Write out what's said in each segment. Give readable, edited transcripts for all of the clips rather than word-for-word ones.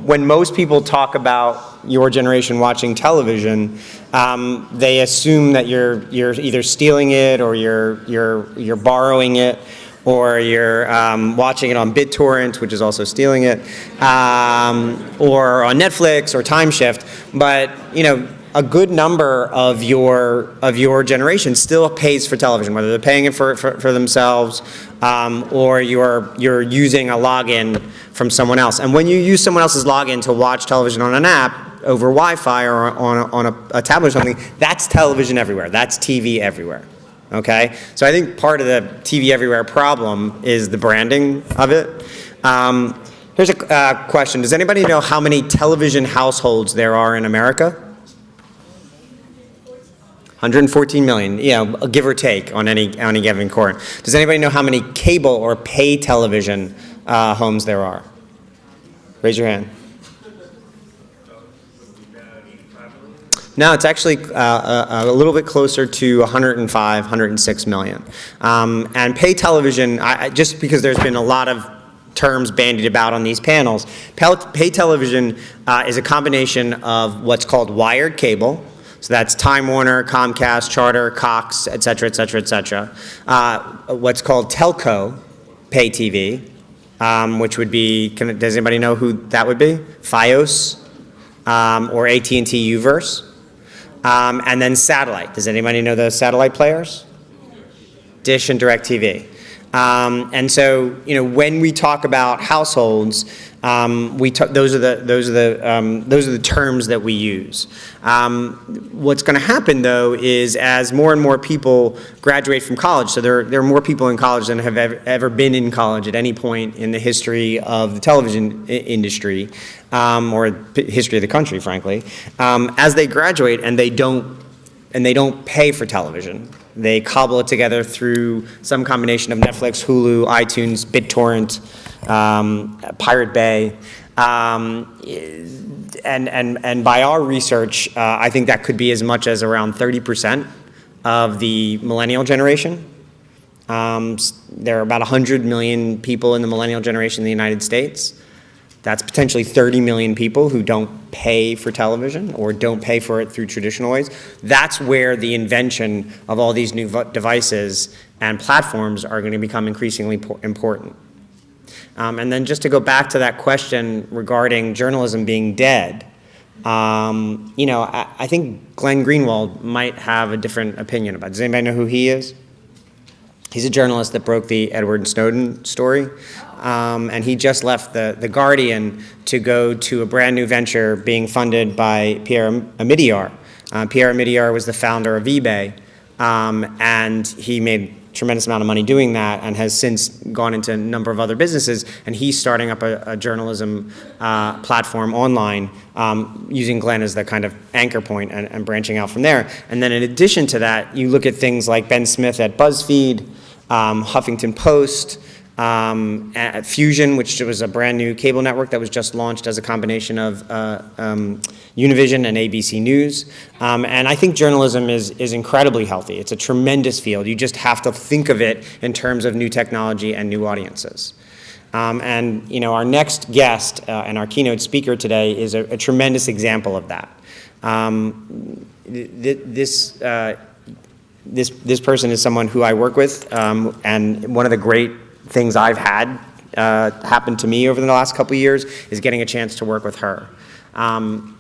when most people talk about your generation watching television, they assume that you're either stealing it or you're borrowing it, or you're watching it on BitTorrent, which is also stealing it, or on Netflix or Time Shift. But a good number of your generation still pays for television, whether they're paying it for themselves, or you're using a login from someone else. And when you use someone else's login to watch television on an app over Wi-Fi or on a tablet or something, that's television everywhere. That's TV everywhere. Okay? So I think part of the TV everywhere problem is the branding of it. Here's a question. Does anybody know how many television households there are in America? 114 million, give or take on any given quarter. Does anybody know how many cable or pay television homes there are? Raise your hand. No, it's actually a little bit closer to 105, 106 million. And pay television, just because there's been a lot of terms bandied about on these panels, pay television is a combination of what's called wired cable. So that's Time Warner, Comcast, Charter, Cox, et cetera, et cetera, et cetera. What's called telco pay TV, which would be, does anybody know who that would be? Fios or AT&T Uverse. And then satellite. Does anybody know the satellite players? Dish and DirecTV. And so, when we talk about households, those are the terms that we use. What's going to happen, though, is as more and more people graduate from college, so there are more people in college than have ever been in college at any point in the history of the television industry, or history of the country, frankly. As they graduate and they don't pay for television, they cobble it together through some combination of Netflix, Hulu, iTunes, BitTorrent, Pirate Bay, and by our research, I think that could be as much as around 30% of the millennial generation. There are about 100 million people in the millennial generation in the United States. That's potentially 30 million people who don't pay for television or don't pay for it through traditional ways. That's where the invention of all these new devices and platforms are going to become increasingly important. And then just to go back to that question regarding journalism being dead, I think Glenn Greenwald might have a different opinion about it. Does anybody know who he is? He's a journalist that broke the Edward Snowden story. And he just left the Guardian to go to a brand new venture being funded by Pierre Omidyar. Pierre Omidyar was the founder of eBay, and he made a tremendous amount of money doing that and has since gone into a number of other businesses, and he's starting up a journalism platform online using Glenn as the kind of anchor point and branching out from there. And then in addition to that, you look at things like Ben Smith at BuzzFeed, Huffington Post, at Fusion, which was a brand new cable network that was just launched as a combination of Univision and ABC News. And I think journalism is incredibly healthy. It's a tremendous field. You just have to think of it in terms of new technology and new audiences. And our next guest and our keynote speaker today is a tremendous example of that. This person is someone who I work with, and one of the great things I've had happen to me over the last couple of years is getting a chance to work with her. Meghan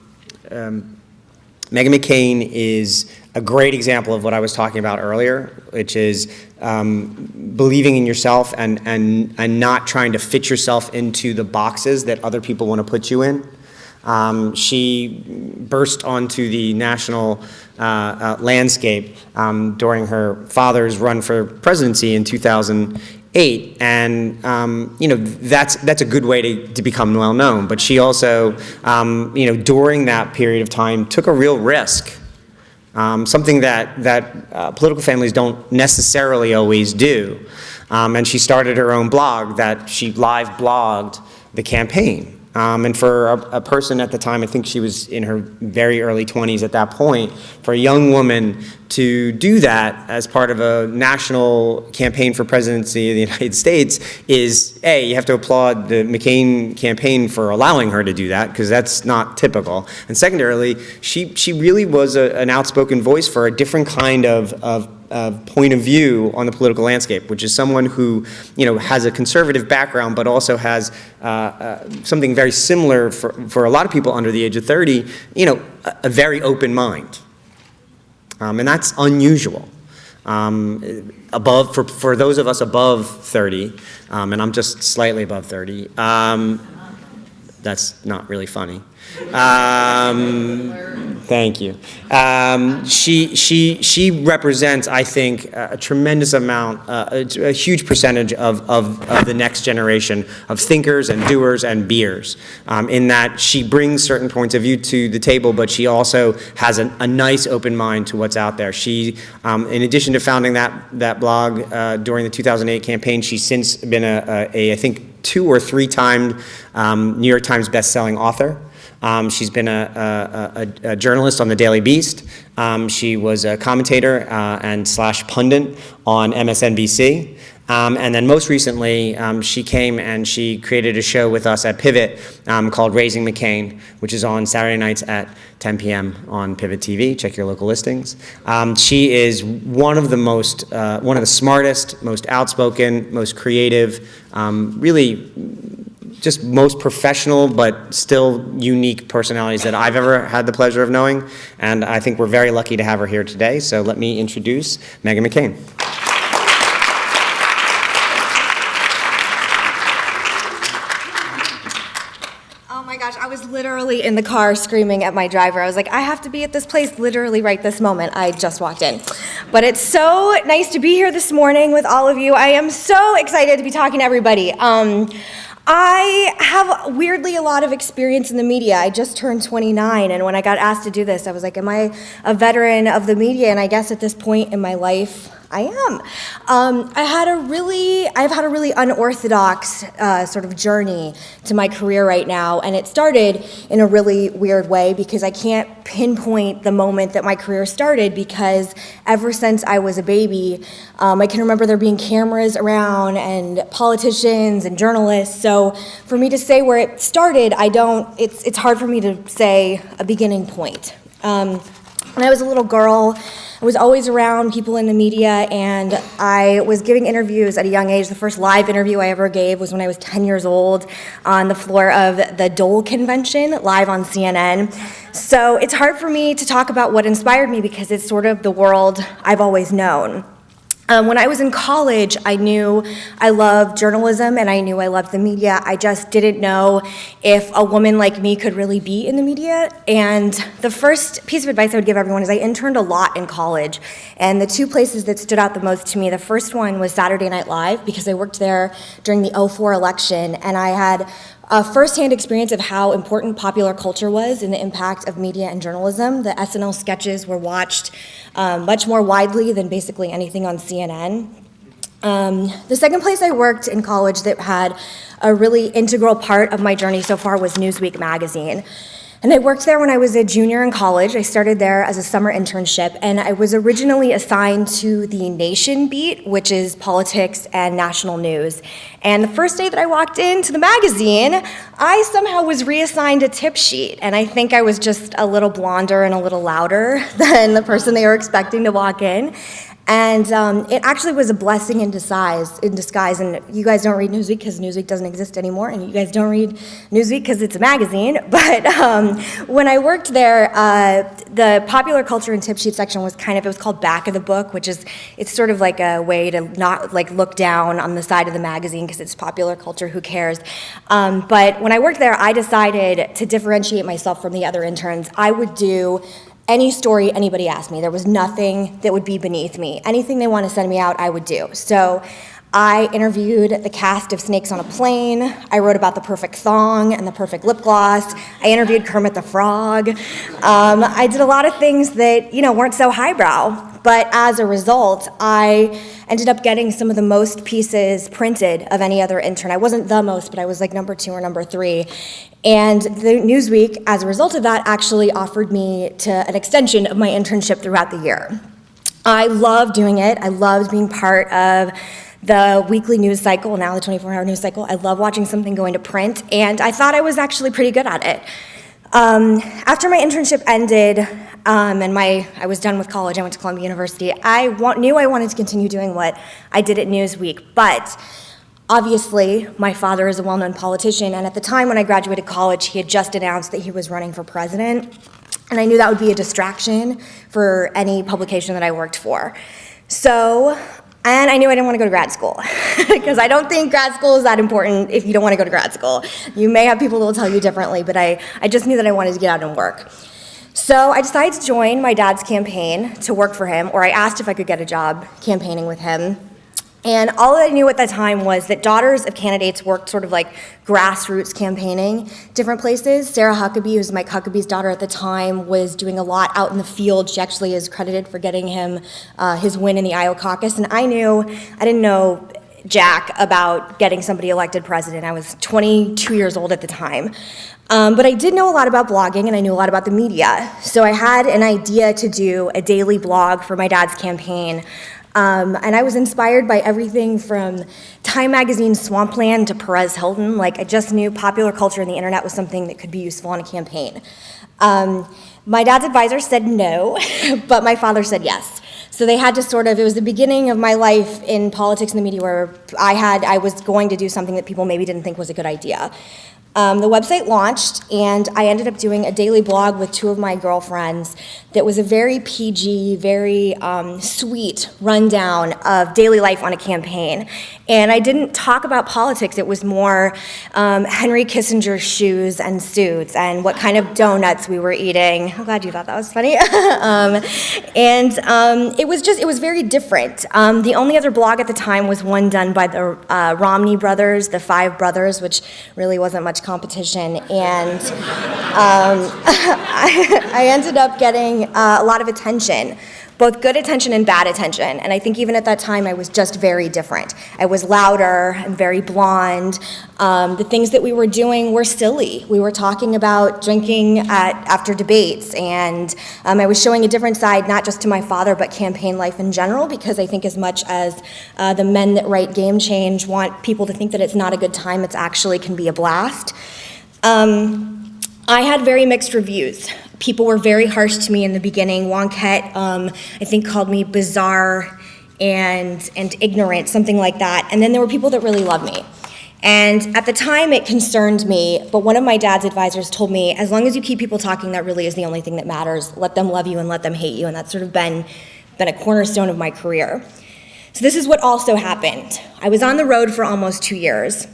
McCain is a great example of what I was talking about earlier, which is believing in yourself and not trying to fit yourself into the boxes that other people want to put you in. She burst onto the national landscape during her father's run for presidency in 2008, and that's a good way to become well known. But she also, during that period of time, took a real risk, something that political families don't necessarily always do. And she started her own blog that she live blogged the campaign. And for a person at the time, I think she was in her very early 20s at that point, for a young woman to do that as part of a national campaign for presidency of the United States is, A, you have to applaud the McCain campaign for allowing her to do that, because that's not typical. And secondarily, she really was an outspoken voice for a different kind of point of view on the political landscape, which is someone who, has a conservative background, but also has something very similar for a lot of people under the age of 30, a very open mind. And that's unusual. For those of us above 30, and I'm just slightly above 30, that's not really funny. Thank you. She represents, I think, a tremendous amount, a huge percentage of the next generation of thinkers and doers and beers, in that she brings certain points of view to the table, but she also has a nice open mind to what's out there. She, in addition to founding that blog during the 2008 campaign, she's since been I think 2 or 3 time New York Times best-selling author. She's been a journalist on the Daily Beast. She was a commentator and / pundit on MSNBC. And then most recently, she came and she created a show with us at Pivot called Raising McCain, which is on Saturday nights at 10 p.m. on Pivot TV. Check your local listings. She is one of the smartest, most outspoken, most creative, really just most professional but still unique personalities that I've ever had the pleasure of knowing. And I think we're very lucky to have her here today. So let me introduce Meghan McCain. Oh my gosh, I was literally in the car screaming at my driver. I was like, I have to be at this place literally right this moment. I just walked in. But it's so nice to be here this morning with all of you. I am so excited to be talking to everybody. I have weirdly a lot of experience in the media. I just turned 29, and when I got asked to do this, I was like, am I a veteran of the media? And I guess at this point in my life, I am. I've had a really unorthodox sort of journey to my career right now, and it started in a really weird way because I can't pinpoint the moment that my career started, because ever since I was a baby, I can remember there being cameras around and politicians and journalists. So for me to say where it started, it's hard for me to say a beginning point. When I was a little girl, I was always around people in the media, and I was giving interviews at a young age. The first live interview I ever gave was when I was 10 years old on the floor of the Dole Convention, live on CNN. So it's hard for me to talk about what inspired me because it's sort of the world I've always known. When I was in college, I knew I loved journalism and I knew I loved the media. I just didn't know if a woman like me could really be in the media. And the first piece of advice I would give everyone is I interned a lot in college. And the 2 places that stood out the most to me, the first one was Saturday Night Live, because I worked there during the 2004 election, and I had a firsthand experience of how important popular culture was in the impact of media and journalism. The SNL sketches were watched much more widely than basically anything on CNN. The second place I worked in college that had a really integral part of my journey so far was Newsweek magazine. And I worked there when I was a junior in college. I started there as a summer internship, and I was originally assigned to the Nation beat, which is politics and national news. And the first day that I walked into the magazine, I somehow was reassigned a tip sheet, and I think I was just a little blonder and a little louder than the person they were expecting to walk in. And it actually was a blessing in disguise. And you guys don't read Newsweek because Newsweek doesn't exist anymore, and you guys don't read Newsweek because it's a magazine. But when I worked there, the popular culture and tip sheet section was it was called Back of the Book, it's sort of like a way to not look down on the side of the magazine because it's popular culture, who cares? But when I worked there, I decided to differentiate myself from the other interns. I would do any story anybody asked me. There was nothing that would be beneath me. Anything they want to send me out, I would do. So I interviewed the cast of Snakes on a Plane. I wrote about the perfect thong and the perfect lip gloss. I interviewed Kermit the Frog. I did a lot of things that, weren't so highbrow. But as a result, I ended up getting some of the most pieces printed of any other intern. I wasn't the most, but I was like number 2 or number 3. And the Newsweek, as a result of that, actually offered me an extension of my internship throughout the year. I loved doing it. I loved being part of the weekly news cycle, now the 24-hour news cycle. I love watching something go into print, and I thought I was actually pretty good at it. After my internship ended, and I was done with college, I went to Columbia University, I knew I wanted to continue doing what I did at Newsweek, but obviously, my father is a well-known politician, and at the time when I graduated college, he had just announced that he was running for president, and I knew that would be a distraction for any publication that I worked for. And I knew I didn't want to go to grad school, because I don't think grad school is that important if you don't want to go to grad school. You may have people that will tell you differently, but I just knew that I wanted to get out and work. So I decided to join my dad's campaign to work for him, or I asked if I could get a job campaigning with him. And all I knew at that time was that daughters of candidates worked sort of like grassroots campaigning different places. Sarah Huckabee, who's Mike Huckabee's daughter at the time, was doing a lot out in the field. She actually is credited for getting him his win in the Iowa caucus. And I didn't know jack about getting somebody elected president. I was 22 years old at the time. But I did know a lot about blogging, and I knew a lot about the media. So I had an idea to do a daily blog for my dad's campaign. And I was inspired by everything from Time Magazine's Swampland to Perez Hilton. Like, I just knew popular culture and the internet was something that could be useful on a campaign. My dad's advisor said no, but my father said yes. So they had to it was the beginning of my life in politics and the media where I was going to do something that people maybe didn't think was a good idea. The website launched, and I ended up doing a daily blog with 2 of my girlfriends that was a very PG, very sweet rundown of daily life on a campaign. And I didn't talk about politics. It was more Henry Kissinger's shoes and suits and what kind of donuts we were eating. I'm glad you thought that was funny. It was very different. The only other blog at the time was one done by the Romney brothers, the 5 brothers, which really wasn't much competition, and I ended up getting a lot of attention, both good attention and bad attention, and I think even at that time I was just very different. I was louder and very blonde. The things that we were doing were silly. We were talking about drinking after debates, and I was showing a different side, not just to my father, but campaign life in general, because I think as much as the men that write Game Change want people to think that it's not a good time, it actually can be a blast. I had very mixed reviews. People were very harsh to me in the beginning. Wonkette, I think, called me bizarre and ignorant, something like that. And then there were people that really loved me. And at the time, it concerned me, but one of my dad's advisors told me, as long as you keep people talking, that really is the only thing that matters. Let them love you and let them hate you, and that's sort of been a cornerstone of my career. So this is what also happened. I was on the road for almost 2 years.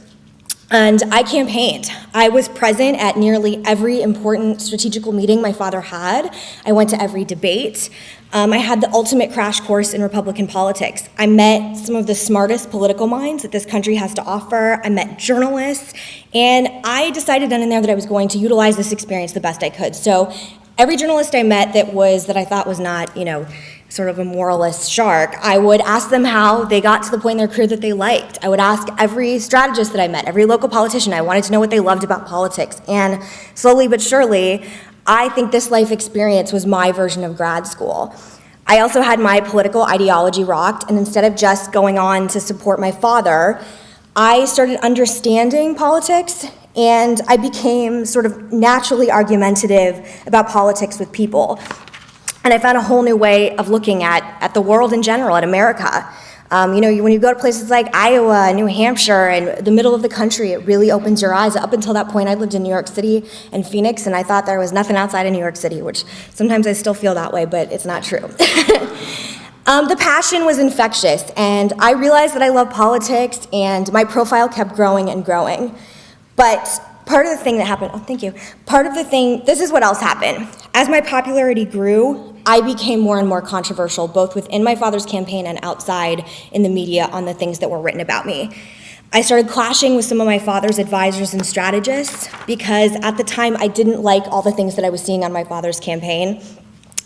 And I campaigned. I was present at nearly every important strategical meeting my father had. I went to every debate. I had the ultimate crash course in Republican politics. I met some of the smartest political minds that this country has to offer. I met journalists, and I decided then and there that I was going to utilize this experience the best I could. So every journalist I met that I thought was not, sort of a moralist shark, I would ask them how they got to the point in their career that they liked. I would ask every strategist that I met, every local politician, I wanted to know what they loved about politics. And slowly but surely, I think this life experience was my version of grad school. I also had my political ideology rocked, and instead of just going on to support my father, I started understanding politics, and I became sort of naturally argumentative about politics with people. And I found a whole new way of looking at the world in general, at America. When you go to places like Iowa, New Hampshire, and the middle of the country, it really opens your eyes. Up until that point, I lived in New York City and Phoenix, and I thought there was nothing outside of New York City, which sometimes I still feel that way, but it's not true. The passion was infectious, and I realized that I love politics, and my profile kept growing and growing. But part of the thing that happened, this is what else happened. As my popularity grew, I became more and more controversial, both within my father's campaign and outside in the media on the things that were written about me. I started clashing with some of my father's advisors and strategists because at the time I didn't like all the things that I was seeing on my father's campaign.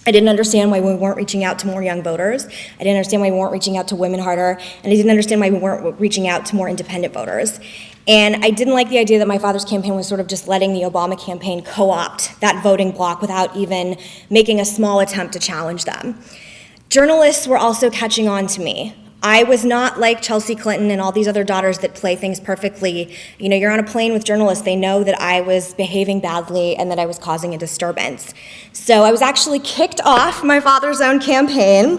I didn't understand why we weren't reaching out to more young voters. I didn't understand why we weren't reaching out to women harder. And I didn't understand why we weren't reaching out to more independent voters. And I didn't like the idea that my father's campaign was sort of just letting the Obama campaign co-opt that voting bloc without even making a small attempt to challenge them. Journalists were also catching on to me. I was not like Chelsea Clinton and all these other daughters that play things perfectly. You know, you're on a plane with journalists, they know that I was behaving badly and that I was causing a disturbance. So I was actually kicked off my father's own campaign,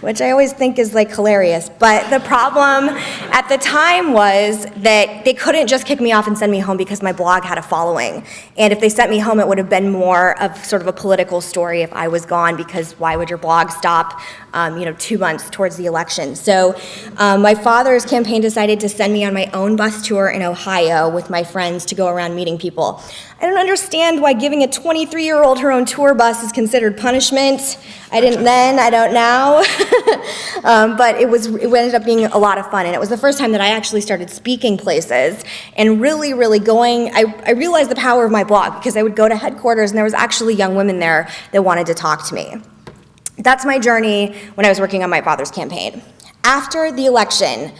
which I always think is like hilarious. But the problem at the time was that they couldn't just kick me off and send me home because my blog had a following. And if they sent me home, it would have been more of sort of a political story if I was gone, because why would your blog stop 2 months towards the election? So my father's campaign decided to send me on my own bus tour in Ohio with my friends to go around meeting people. I don't understand why giving a 23-year-old her own tour bus is considered punishment. I didn't then, I don't now. But it ended up being a lot of fun. And it was the first time that I actually started speaking places and really going. I realized the power of my blog, because I would go to headquarters and there was actually young women there that wanted to talk to me. That's my journey when I was working on my father's campaign. After the election,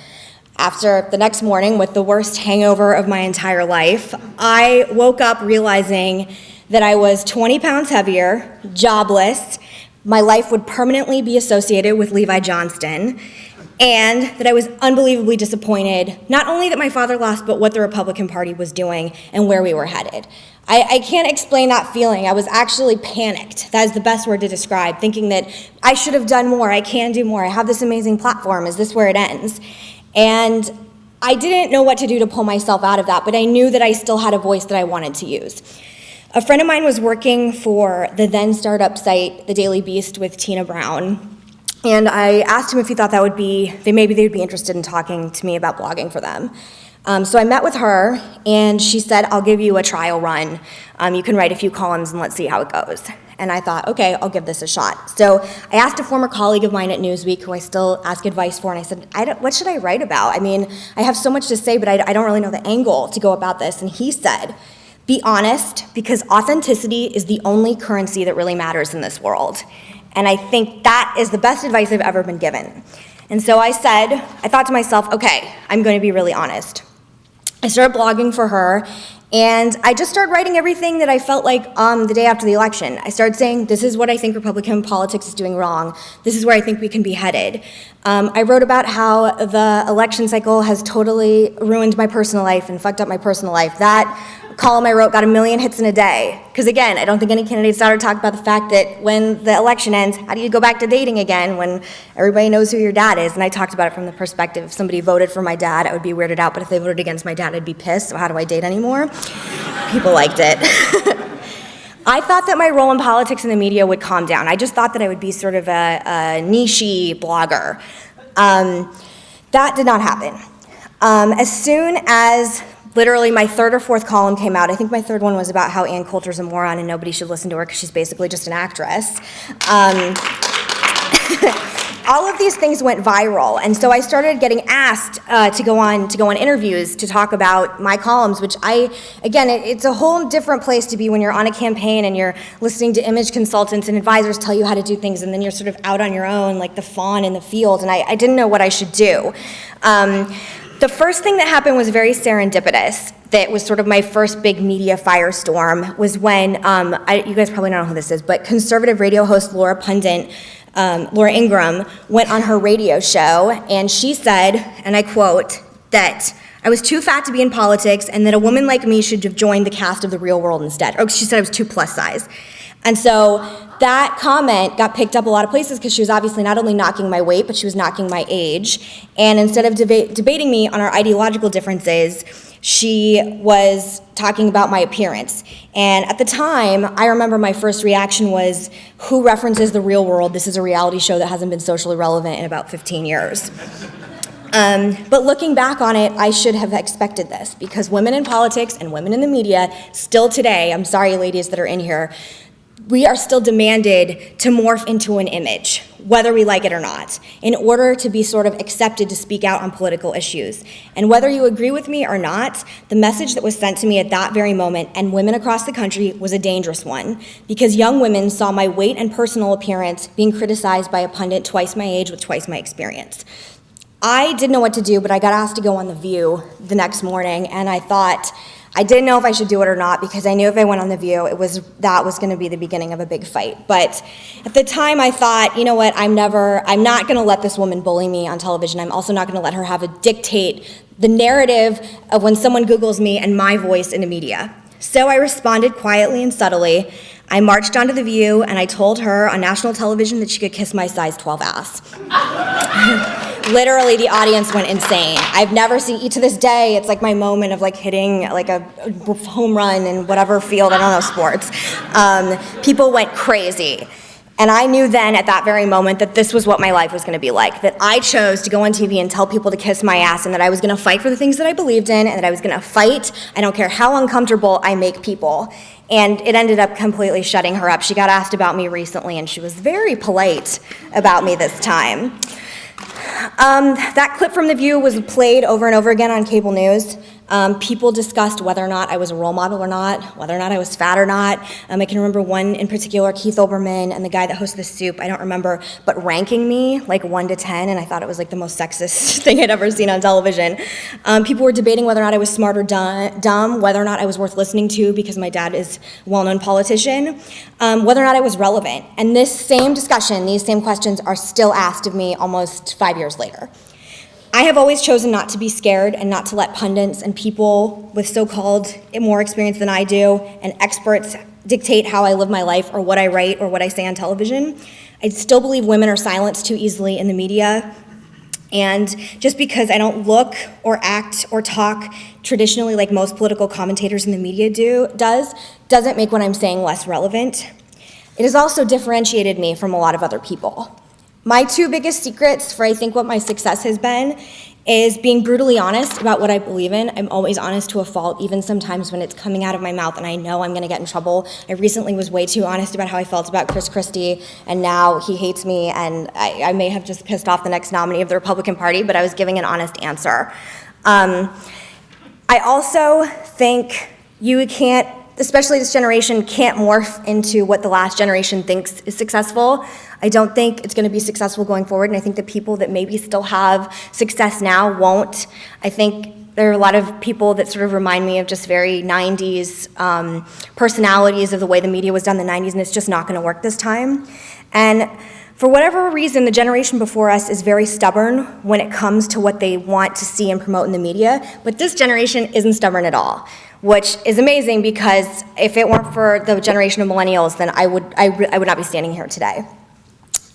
after the next morning with the worst hangover of my entire life, I woke up realizing that I was 20 pounds heavier, jobless, my life would permanently be associated with Levi Johnston, and that I was unbelievably disappointed, not only that my father lost, but what the Republican Party was doing and where we were headed. I can't explain that feeling. I was actually panicked. That is the best word to describe, thinking that I should have done more, I can do more, I have this amazing platform, is this where it ends? And I didn't know what to do to pull myself out of that, but I knew that I still had a voice that I wanted to use. A friend of mine was working for the then startup site, The Daily Beast, with Tina Brown, and I asked him if he thought maybe they would be interested in talking to me about blogging for them. So I met with her, and she said, I'll give you a trial run. You can write a few columns and let's see how it goes. And I thought, okay, I'll give this a shot. So I asked a former colleague of mine at Newsweek, who I still ask advice for, and I said, what should I write about? I mean, I have so much to say, but I don't really know the angle to go about this. And he said, be honest, because authenticity is the only currency that really matters in this world. And I think that is the best advice I've ever been given. And so I thought to myself, okay, I'm going to be really honest. I started blogging for her, and I just started writing everything that I felt like the day after the election. I started saying, this is what I think Republican politics is doing wrong. This is where I think we can be headed. I wrote about how the election cycle has totally ruined my personal life and fucked up my personal life. That column I wrote got 1 million hits in a day. Because again, I don't think any candidate's daughter talked about the fact that when the election ends, how do you go back to dating again when everybody knows who your dad is? And I talked about it from the perspective, if somebody voted for my dad, I would be weirded out, but if they voted against my dad, I'd be pissed. So how do I date anymore? People liked it. I thought that my role in politics and the media would calm down. I just thought that I would be sort of a niche-y blogger. That did not happen. As soon as literally my third or fourth column came out, I think my third one was about how Ann Coulter's a moron and nobody should listen to her because she's basically just an actress. All of these things went viral, and so I started getting asked to go on interviews to talk about my columns, which it's a whole different place to be when you're on a campaign and you're listening to image consultants and advisors tell you how to do things, and then you're sort of out on your own like the fawn in the field, and I didn't know what I should do. The first thing that happened was very serendipitous. That was sort of my first big media firestorm, was when, you guys probably don't know who this is, but conservative radio host Laura Ingraham went on her radio show, and she said, and I quote, that I was too fat to be in politics and that a woman like me should have joined the cast of The Real World instead. Or she said I was too plus size. And so that comment got picked up a lot of places because she was obviously not only knocking my weight, but she was knocking my age. And instead of debating me on our ideological differences, she was talking about my appearance. And at the time, I remember my first reaction was, who references The Real World? This is a reality show that hasn't been socially relevant in about 15 years. But looking back on it, I should have expected this, because women in politics and women in the media still today, I'm sorry ladies that are in here, we are still demanded to morph into an image, whether we like it or not, in order to be sort of accepted to speak out on political issues. And whether you agree with me or not, the message that was sent to me at that very moment and women across the country was a dangerous one, because young women saw my weight and personal appearance being criticized by a pundit twice my age with twice my experience. I didn't know what to do, but I got asked to go on The View the next morning, and I didn't know if I should do it or not, because I knew if I went on The View, that was going to be the beginning of a big fight. But at the time, I thought, you know what, I'm not going to let this woman bully me on television. I'm also not going to let her have a dictate the narrative of when someone Googles me and my voice in the media. So I responded quietly and subtly. I marched onto The View, and I told her on national television that she could kiss my size 12 ass. Literally, the audience went insane. I've never seen, to this day, it's like my moment of like hitting like a home run in whatever field, I don't know, sports. People went crazy. And I knew then at that very moment that this was what my life was gonna be like, that I chose to go on TV and tell people to kiss my ass, and that I was gonna fight for the things that I believed in, and that I was gonna fight, I don't care how uncomfortable I make people. And it ended up completely shutting her up. She got asked about me recently, and she was very polite about me this time. That clip from The View was played over and over again on cable news. People discussed whether or not I was a role model or not, whether or not I was fat or not. I can remember one in particular, Keith Olbermann, and the guy that hosted The Soup, I don't remember, but ranking me like 1 to 10, and I thought it was like the most sexist thing I'd ever seen on television. People were debating whether or not I was smart or dumb, whether or not I was worth listening to because my dad is a well-known politician, whether or not I was relevant. And this same discussion, these same questions are still asked of me almost 5 years later. I have always chosen not to be scared and not to let pundits and people with so-called more experience than I do and experts dictate how I live my life or what I write or what I say on television. I still believe women are silenced too easily in the media. And just because I don't look or act or talk traditionally like most political commentators in the media doesn't make what I'm saying less relevant. It has also differentiated me from a lot of other people. My 2 biggest secrets for I think what my success has been is being brutally honest about what I believe in. I'm always honest to a fault, even sometimes when it's coming out of my mouth and I know I'm gonna get in trouble. I recently was way too honest about how I felt about Chris Christie, and now he hates me, and I may have just pissed off the next nominee of the Republican Party, but I was giving an honest answer. I also think you can't, especially this generation, can't morph into what the last generation thinks is successful. I don't think it's going to be successful going forward, and I think the people that maybe still have success now won't. I think there are a lot of people that sort of remind me of just very 90s personalities of the way the media was done in the 90s, and it's just not going to work this time. And for whatever reason, the generation before us is very stubborn when it comes to what they want to see and promote in the media, but this generation isn't stubborn at all, which is amazing, because if it weren't for the generation of millennials, then I would not be standing here today.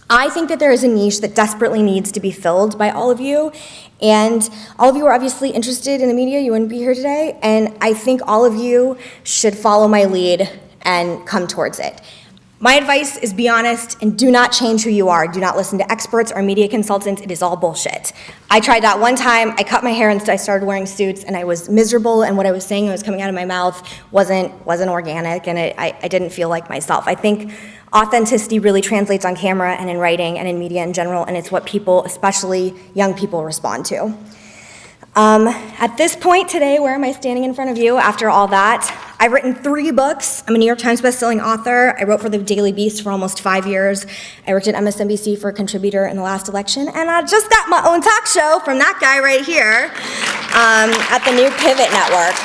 I think that there is a niche that desperately needs to be filled by all of you, and all of you are obviously interested in the media, you wouldn't be here today, and I think all of you should follow my lead and come towards it. My advice is be honest and do not change who you are. Do not listen to experts or media consultants. It is all bullshit. I tried that one time. I cut my hair and I started wearing suits, and I was miserable, and what I was saying that was coming out of my mouth wasn't organic, and I didn't feel like myself. I think authenticity really translates on camera and in writing and in media in general, and it's what people, especially young people, respond to. At this point today, where am I standing in front of you after all that? I've written 3 books. I'm a New York Times bestselling author. I wrote for the Daily Beast for almost 5 years. I worked at MSNBC for a contributor in the last election, and I just got my own talk show from that guy right here at the new Pivot Network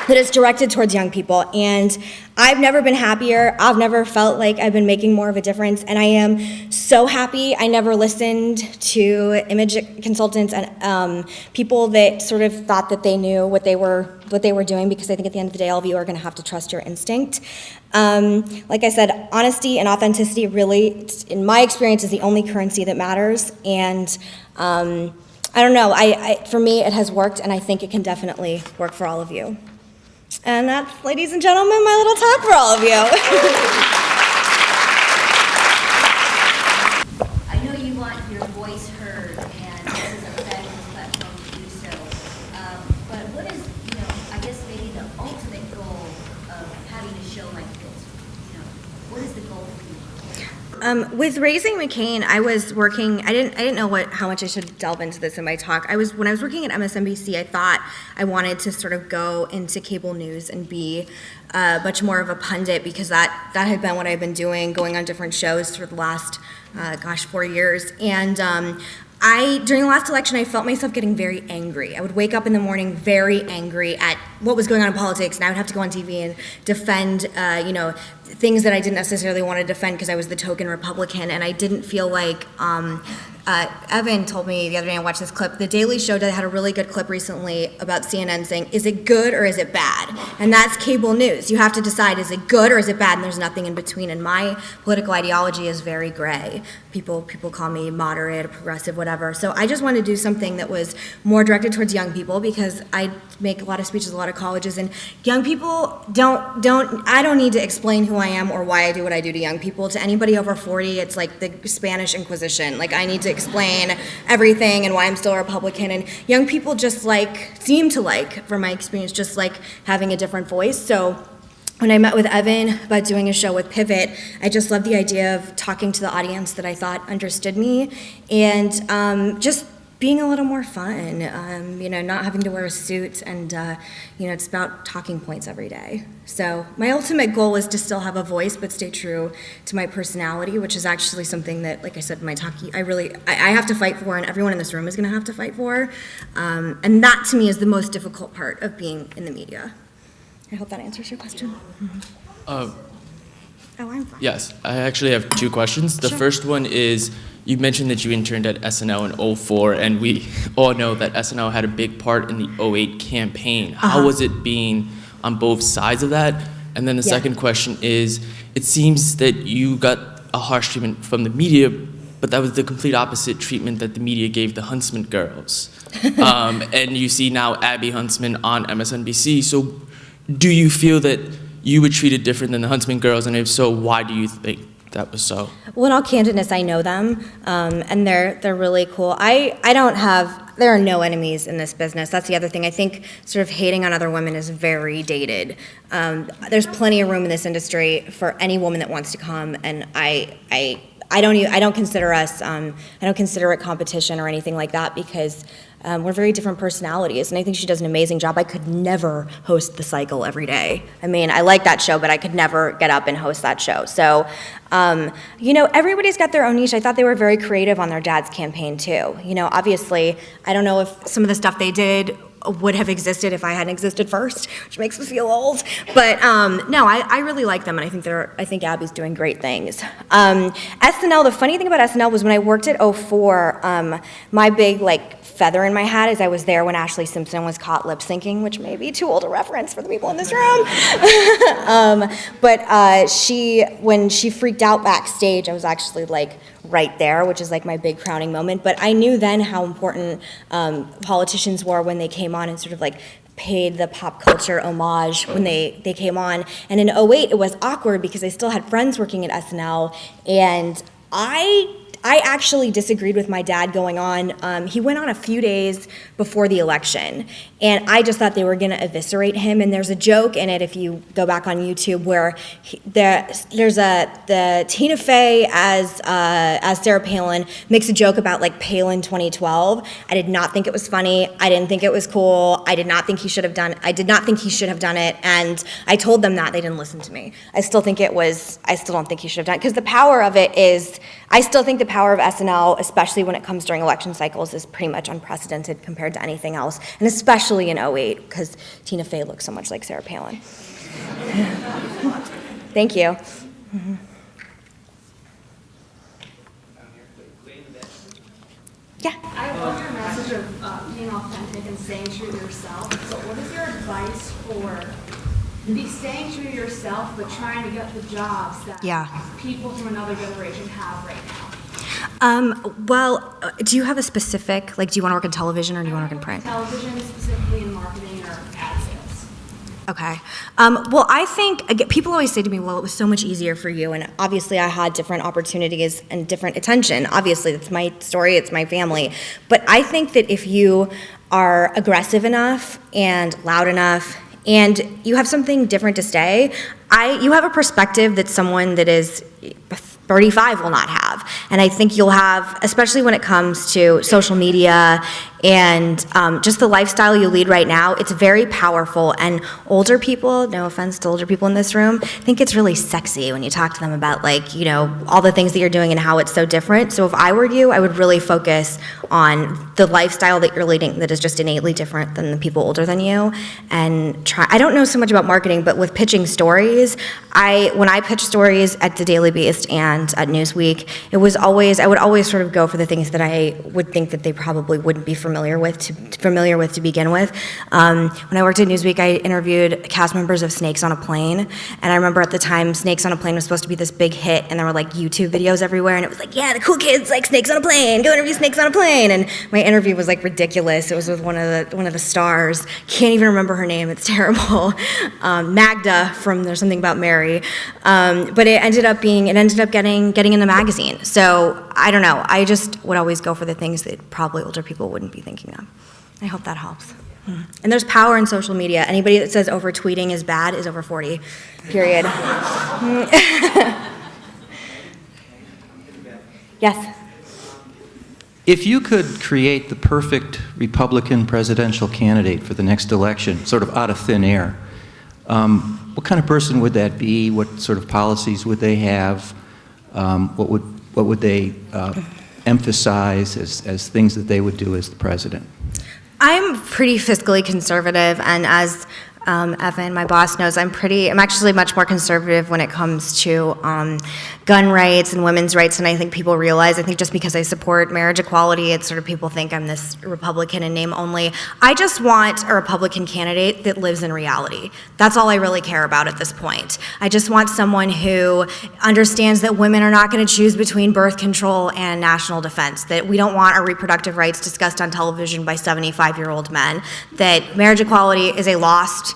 that is directed towards young people. And I've never been happier. I've never felt like I've been making more of a difference, and I am so happy I never listened to image consultants and people that sort of thought that they knew what they were doing, because I think at the end of the day, all of you are going to have to trust your instinct. Like I said, honesty and authenticity really, in my experience, is the only currency that matters. And I don't know, for me, it has worked, and I think it can definitely work for all of you. And that's, ladies and gentlemen, my little talk for all of you. I know you want your voice heard, and this is a fabulous platform to do so. But what is, I guess maybe the ultimate goal of having a show like this? With Raising McCain, I was working. I didn't know how much I should delve into this in my talk. When I was working at MSNBC, I thought I wanted to sort of go into cable news and be much more of a pundit, because that had been what I've been doing, going on different shows for the last 4 years. And during the last election, I felt myself getting very angry. I would wake up in the morning very angry at what was going on in politics, and I would have to go on TV and defend, things that I didn't necessarily want to defend because I was the token Republican, and I didn't feel like, Evan told me the other day, I watched this clip, The Daily Show had a really good clip recently about CNN saying, is it good or is it bad? And that's cable news. You have to decide, is it good or is it bad? And there's nothing in between. And my political ideology is very gray. People call me moderate, progressive, whatever. So I just wanted to do something that was more directed towards young people, because I make a lot of speeches at a lot of colleges, and young people I don't need to explain who I am or why I do what I do to young people. To anybody over 40, it's like the Spanish Inquisition. Like, I need to explain everything and why I'm still a Republican, and young people just seem to from my experience, just having a different voice. So when I met with Evan about doing a show with Pivot, I just loved the idea of talking to the audience that I thought understood me, and just being a little more fun, not having to wear a suit, and it's about talking points every day. So my ultimate goal was to still have a voice but stay true to my personality, which is actually something that, like I said in my talk, I have to fight for, and everyone in this room is going to have to fight for. And that, to me, is the most difficult part of being in the media. I hope that answers your question. Oh, I'm fine. Yes, I actually have two questions. The first one is, you mentioned that you interned at SNL in 2004, and we all know that SNL had a big part in the 2008 campaign. How was it being on both sides of that? And then the second question is, it seems that you got a harsh treatment from the media, but that was the complete opposite treatment that the media gave the Huntsman girls. And you see now Abby Huntsman on MSNBC. So do you feel that you were treated different than the Huntsman girls, and if so, why do you think that was so? Well, in all candidness, I know them, and they're really cool. There are no enemies in this business. That's the other thing. I think sort of hating on other women is very dated. There's plenty of room in this industry for any woman that wants to come, and I don't consider it competition or anything like that, because we're very different personalities, and I think she does an amazing job. I could never host The Cycle every day. I mean, I like that show, but I could never get up and host that show. So, everybody's got their own niche. I thought they were very creative on their dad's campaign, too. Obviously, I don't know if some of the stuff they did would have existed if I hadn't existed first, which makes me feel old. But no, I really like them, and I think Abby's doing great things. SNL, the funny thing about SNL was when I worked at 2004, my big feather in my hat is I was there when Ashley Simpson was caught lip syncing, which may be too old a reference for the people in this room. But when she freaked out backstage, I was actually right there, which is my big crowning moment. But I knew then how important politicians were when they came on and sort of paid the pop culture homage when they came on. And in 2008, it was awkward because I still had friends working at SNL, and I actually disagreed with my dad going on. He went on a few days before the election, and I just thought they were going to eviscerate him. And there's a joke in it, if you go back on YouTube, where there's the Tina Fey as Sarah Palin makes a joke about Palin 2012. I did not think it was funny. I didn't think it was cool. I did not think he should have done it. And I told them that. They didn't listen to me. I still don't think he should have done it, because the power of it is, I still think the power of SNL, especially when it comes during election cycles, is pretty much unprecedented compared to anything else, and especially in 2008, because Tina Fey looks so much like Sarah Palin. Thank you. Mm-hmm. Yeah. I love your message of being authentic and staying true to yourself. So what is your advice for staying true to yourself, but trying to get the jobs that people from another generation have right now? Well, do you have a specific, do you want to work in television or do you want to work in print? Television, specifically in marketing or ad sales. Okay. Well, I think, people always say to me, well, it was so much easier for you, and obviously I had different opportunities and different attention. Obviously, it's my story, it's my family. But I think that if you are aggressive enough and loud enough, and you have something different to say, you have a perspective that someone that is 35 will not have. And I think you'll have, especially when it comes to social media and just the lifestyle you lead right now, it's very powerful. And older people, no offense to older people in this room, think it's really sexy when you talk to them about, like, you know, all the things that you're doing and how it's so different. So if I were you, I would really focus on the lifestyle that you're leading that is just innately different than the people older than you. And I don't know so much about marketing, but with pitching stories, when I pitch stories at the Daily Beast and at Newsweek, I would always sort of go for the things that I would think that they probably wouldn't be familiar with to begin with. When I worked at Newsweek, I interviewed cast members of Snakes on a Plane, and I remember at the time Snakes on a Plane was supposed to be this big hit, and there were like YouTube videos everywhere, and it was like, yeah, the cool kids like Snakes on a Plane, go interview Snakes on a Plane, and my interview was like ridiculous. It was with one of the stars. Can't even remember her name. It's terrible. Magda from There's Something About Mary, but it ended up getting in the magazine. So I don't know. I just would always go for the things that probably older people wouldn't be thinking of. I hope that helps. And there's power in social media. Anybody that says over tweeting is bad is over 40, period. Yes? If you could create the perfect Republican presidential candidate for the next election, sort of out of thin air, what kind of person would that be? What sort of policies would they have? What would they emphasize as things that they would do as the president? I'm pretty fiscally conservative, and as Evan, my boss, knows, I'm actually much more conservative when it comes to gun rights and women's rights than I think people realize. I think just because I support marriage equality, it's sort of people think I'm this Republican in name only. I just want a Republican candidate that lives in reality. That's all I really care about at this point. I just want someone who understands that women are not going to choose between birth control and national defense, that we don't want our reproductive rights discussed on television by 75-year-old men, that marriage equality is a lost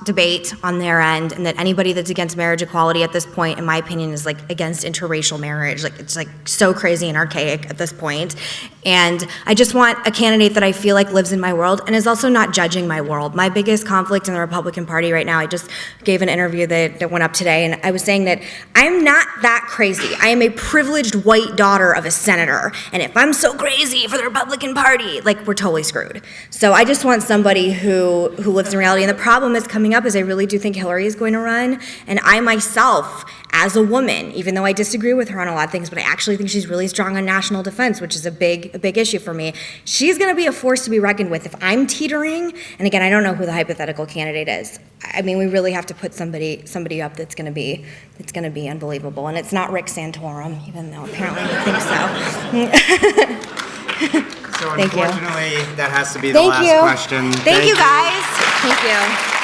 debate on their end, and that anybody that's against marriage equality at this point, in my opinion, is like against interracial marriage. Like, it's like so crazy and archaic at this point. And I just want a candidate that I feel like lives in my world and is also not judging my world. My biggest conflict in the Republican Party right now, I just gave an interview that went up today, and I was saying that I'm not that crazy. I am a privileged white daughter of a senator, and if I'm so crazy for the Republican Party, like, we're totally screwed. So I just want somebody who lives in reality. And the problem that's coming up is I really do think Hillary is going to run, and I myself, as a woman, even though I disagree with her on a lot of things, but I actually think she's really strong on national defense, which is a big issue for me. She's going to be a force to be reckoned with if I'm teetering. And again, I don't know who the hypothetical candidate is. I mean, we really have to put somebody up that's going to be unbelievable. And it's not Rick Santorum, even though apparently he thinks so. So Thank you. unfortunately, that has to be the last question. Thank you, guys. Thank you.